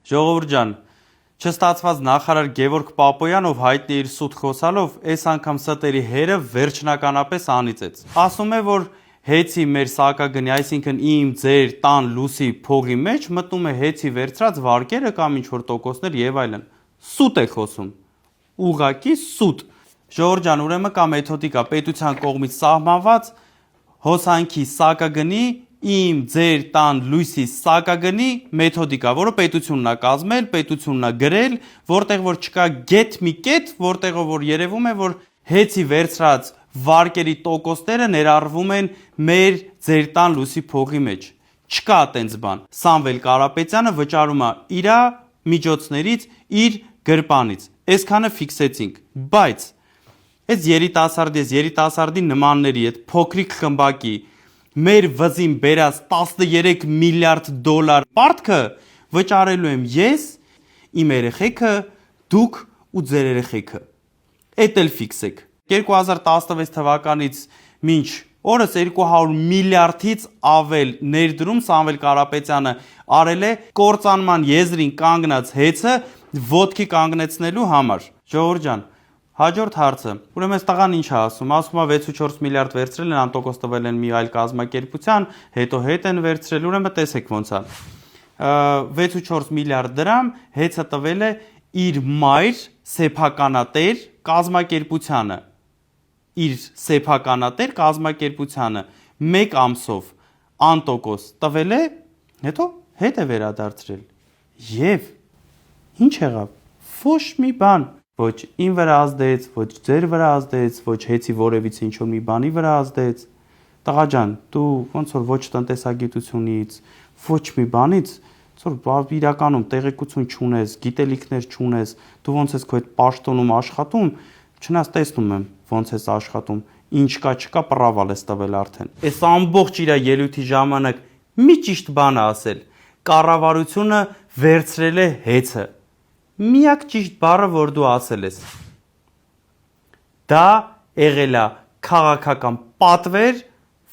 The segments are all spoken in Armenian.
Ժողովուրդ ջան, չստացված նախարար Գևորգ Պապոյանով հայտնի իր սուտ խոսալով, այս անգամ ստերի հերը վերջնականապես անիծեց։ Ասում է, որ հեծի մեր սակագնի, այսինքն իմ, ձեր, տան, լուսի փողի մեջ մտնում է հեծի վերցրած վարկերը կամ ինչ-որ տոկոսներ եւ այլն։ Սուտ է խոսում։ Ուղղակի սուտ։ Ժողովուրդ ջան, ուրեմն կա մեթոդիկա պետության կողմից սահմանված հոսանքի սակագնի իմ, ձեր, տան, լույսի սակագնի մեթոդիկա, որը պետությունն է կազմել, պետությունն է գրել, որտեղ որ չկա գետ մի կետ, որտեղով որ երևում է, որ հեծի վերցրած վարկերի տոկոսները ներառվում են մեր, ձեր տան, լույսի փողի մեջ։ Չկա այդպես բան։ Սամվել Կարապետյանը վճարում է իր միջոցներից, իր գրպանից։ Այսքանը ֆիքսեցինք, բայց այս երիտասարդի նմանների այդ փոքրիկ խմբակի մեր վզին բերած 13 միլիարդ դոլար պարտքը վճարելու եմ ես, իմ երեխեքը, դուք ու ձեր երեխեքը։ Էդ էլ ֆիքսեք։ 2016 թվականից մինչ օրս 200 միլիարդից ավել ներդրում Սամվել Կարապետյանը արել է կործանման եզրին կանգնած հեծը ոտքի կանգնեցնելու համար։ Ժողովուրդ ջան, հաջորդ հարցը։ Ուրեմն այս տղան ինչ է ասում։ Ասում է 6.4 միլիարդ վերցրել են, անտոկոս տվել են մի այլ կազմակերպության, հետո հետ են վերցրել, ուրեմն տեսեք ոնց է։ 6.4 միլիարդ դրամ հեծը տվել է իր մայր սեփականատեր կազմակերպությանը։ Իր սեփականատեր կազմակերպությանը 1 ամսով անտոկոս տվել է, հետո հետ է վերադարձրել։ Եվ ինչ եղավ։ Ոչ մի բան, ոչ իմ վրա ազդեց, ոչ ձեր վրա ազդեց, ոչ հեծի որևիցե ինչ-որ մի բանի վրա ազդեց։ Տղա ջան, դու ոնց որ ոչ տնտեսագիտությունից, ոչ մի բանից, որ իրականում տեղեկություն չունես, գիտելիքներ չունես, դու ոնց ես քո այդ պաշտոնում աշխատում, չնայած տեսնում եմ ոնց ես աշխատում, ինչ կա չկա պրավալ ես տվել արդեն։ Այս ամբողջ իր ելույթի ժամանակ մի ճիշտ բան ասել։ Կառավարությունը վերցրել է հեծը։ Միակ ճիշտ բառը, որ դու ասել ես։ Դա եղել է քաղաքական պատվեր,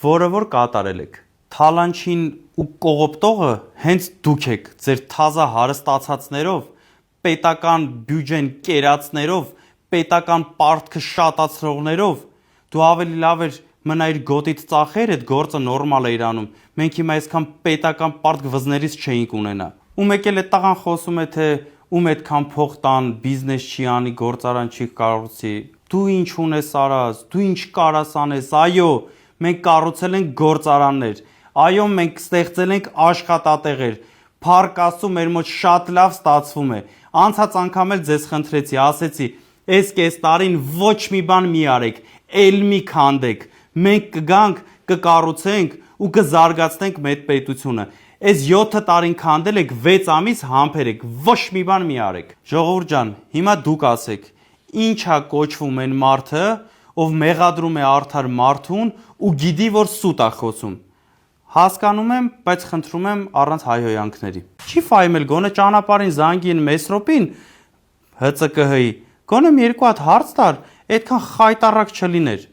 որը որ կատարել եք։ Թալանչին ու կողոպտողը հենց դուք եք, ձեր թազա հարստացածներով, պետական բյուջեն կերածներով, պետական պարտքը շատացրողներով, դու ավելի լավ էր մնայր գոտիդ ծախեր, այդ գործը նորմալ է իրանում։ Մենք հիմա այսքան պետական պարտք վզներից չէինք ունենա։ Ու մեկ էլ այդ տղան խոսում է, թե ում այդքան փող տան, բիզնես չի անի, գործարան չի կառուցի։ Դու ինչ ունես արած, դու ինչ կարաս անես, այո, մենք կառուցել ենք գործարաններ, այո, մենք ստեղծել ենք աշխատատեղեր, փառք Աստծո, մեր մոտ շատ լավ ստացվում է։ Անցած անգամ էլ ձեզ խնդրեցի, ասեցի, այս կես տարին ոչ մի բան մի արեք, էլ մի քանդեք, մենք կգանք, կկառուցենք ու կզարգացնենք մեր պետությունը։ Այս 7 տարին քանդել եք, 6 ամիս համբեր եք, ոչ մի բան մի արեք։ Ժողովուրդ ջան, հիմա դուք ասեք, ինչ է կոչվում այն մարդը, ով մեղադրում է արդար մարդուն ու գիտի, որ սուտ է խոսում։ Հասկանում եմ, բայց խնդրում եմ առանց հայհոյանքների։ Չի ֆայմել գոնե ճանապարհին զանգին Մեսրոպին ՀՑԿՀ-ի, գոնե մի երկու հատ հարց տար, այդքան խայտարակ չլիներ։